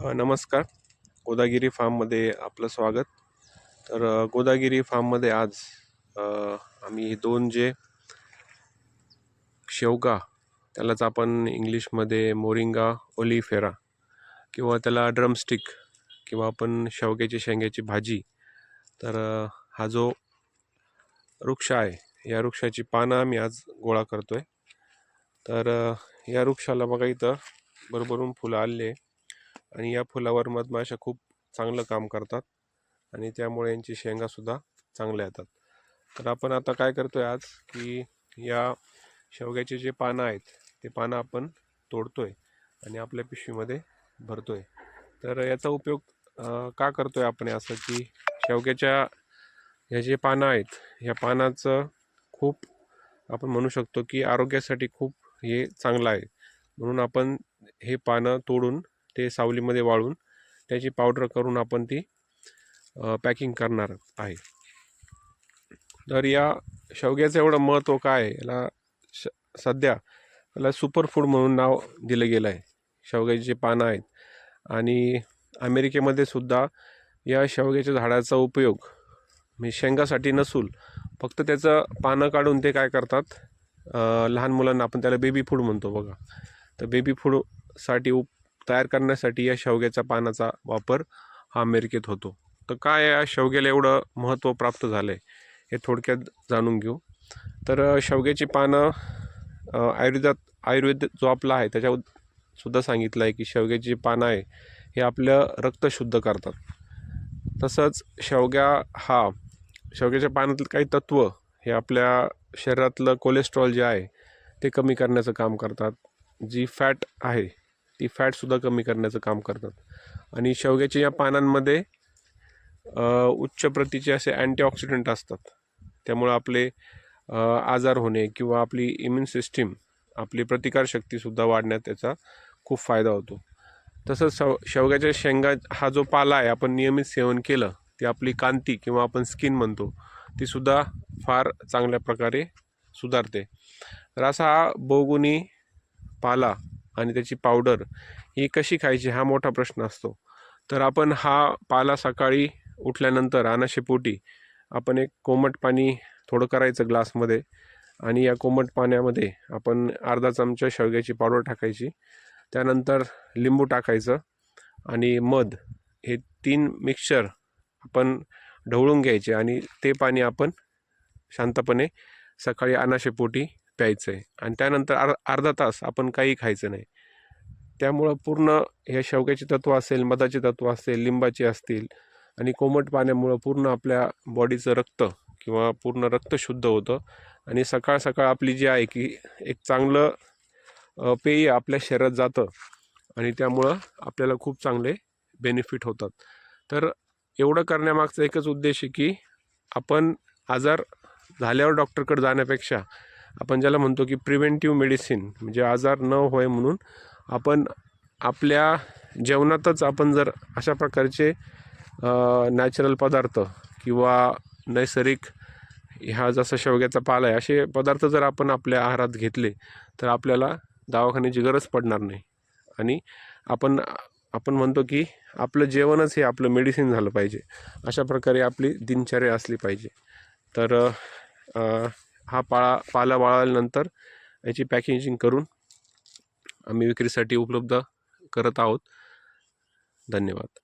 नमस्कार. गोदागिरी फार्ममध्ये आपलं स्वागत. तर गोदागिरी फार्ममध्ये आज अ, आम्ही दोन जे शेवगा, त्यालाच आपण इंग्लिशमध्ये मोरिंगा ओलिफेरा किंवा त्याला ड्रमस्टिक किंवा आपण शेवग्याची शेंग्याची भाजी. तर हा जो वृक्ष आहे, या वृक्षाची पानं आम्ही आज गोळा करतोय. तर या वृक्षाला बघा इथं भरभरून फुलं आले आणि या फुलावर मधमाशा खूप चांगलं काम करतात आणि त्यामुळे यांची शेंगासुद्धा चांगल्या येतात. तर आपण आता काय करतोय आज की या शेवग्याचे जे पानं आहेत ते पानं आपण तोडतोय आणि आपल्या पिशवीमध्ये भरतोय. तर याचा उपयोग का करतोय आपण असं की शेवग्याच्या ह्या जे पानं आहेत, ह्या पानाचं खूप आपण म्हणू शकतो की आरोग्यासाठी खूप हे चांगलं आहे. म्हणून आपण हे पानं तोडून ते सावलीमध्ये वाळून त्याची पावडर करून आपण ती पॅकिंग करणार आहे. तर या शेवग्याचं एवढं महत्त्व काय आहे, याला सध्या याला सुपरफूड म्हणून नाव दिलं गेलं आहे. शेवग्याची जे पानं आहेत आणि अमेरिकेमध्ये सुद्धा या शेवग्याच्या झाडाचा उपयोग म्हणजे शेंगासाठी नसून फक्त त्याचं पानं काढून ते काय करतात, लहान मुलांना आपण त्याला बेबी फूड म्हणतो बघा. तर बेबी फूडसाठी तयार करण्यासाठी या शेवग्याच्या पानाचा वापर हा अमेरिकेत होतो. तर काय या शेवग्याला एवढं महत्त्व प्राप्त झालं आहे हे थोडक्यात जाणून घेऊ. तर शेवग्याची पानं आयुर्वेद जो आपला आहे त्याच्यावर सुद्धा सांगितलं आहे की शेवग्याची पानं आहे हे आपलं रक्त शुद्ध करतात. तसंच शेवग्याच्या पानातलं काही तत्त्व हे आपल्या शरीरातलं कोलेस्ट्रॉल जे आहे ते कमी करण्याचं काम करतात. जी फॅट आहे ती फॅटसुद्धा कमी करण्याचं काम करतात. आणि शेवग्याच्या या पानांमध्ये उच्च प्रतीचे असे अँटीऑक्सिडंट असतात. त्यामुळे आपले आजार होणे किंवा आपली इम्युन सिस्टीम, आपली प्रतिकारशक्तीसुद्धा वाढण्यात त्याचा खूप फायदा होतो. तसंच शेवग्याच्या शेंगा हा जो पाला आहे, आपण नियमित सेवन केलं ती आपली कांती किंवा आपण स्किन म्हणतो तीसुद्धा फार चांगल्या प्रकारे सुधारते. तर असा हा बहुगुणी पाला आणि त्याची पावडर ही कशी खायची हा मोठा प्रश्न असतो. तर आपण हा पाला सकाळी उठल्यानंतर अनाशेपोटी आपण एक कोमट पाणी थोडं करायचं ग्लासमध्ये आणि या कोमट पाण्यामध्ये आपण अर्धा चमचा शेवग्याची पावडर टाकायची. त्यानंतर लिंबू टाकायचं आणि मध, हे 3 मिक्सचर आपण ढवळून घ्यायचे आणि ते पाणी आपण शांतपणे सकाळी अनाशेपोटी प्यायचं आहे. आणि त्यानंतर अर्धा तास आपण काही खायचं नाही. त्यामुळं पूर्ण हे शेवग्याचे तत्त्व असेल, मधाचे तत्त्व असेल, लिंबाचे असतील आणि कोमट पाण्यामुळं पूर्ण आपल्या बॉडीचं रक्त किंवा पूर्ण रक्त शुद्ध होतं आणि सकाळ सकाळ आपली जी आहे की एक चांगलं पेय आपल्या शरीरात जातं आणि त्यामुळं आपल्याला खूप चांगले बेनिफिट होतात. तर एवढं करण्यामागचा एकच उद्देश आहे की आपण आजार झाल्यावर डॉक्टरकडे जाण्यापेक्षा आपण ज्याला म्हणतो की प्रिव्हेंटिव्ह मेडिसिन, म्हणजे आजार न होय म्हणून आपण आपल्या जेवणातच आपण जर अशा प्रकारचे नॅचरल पदार्थ किंवा नैसर्गिक ह्या जसा शेवग्याचा पाला आहे असे पदार्थ जर आपण आपल्या आहारात घेतले तर आपल्याला दवाखान्याची गरज पडणार नाही. आणि आपण म्हणतो की आपलं जेवणच हे आपलं मेडिसिन झालं पाहिजे, अशा प्रकारे आपली दिनचर्या असली पाहिजे. तर हा पाला वाळल्यानंतर याची पॅकेजिंग करून आम्ही विक्रीसाठी उपलब्ध करत आहोत. धन्यवाद.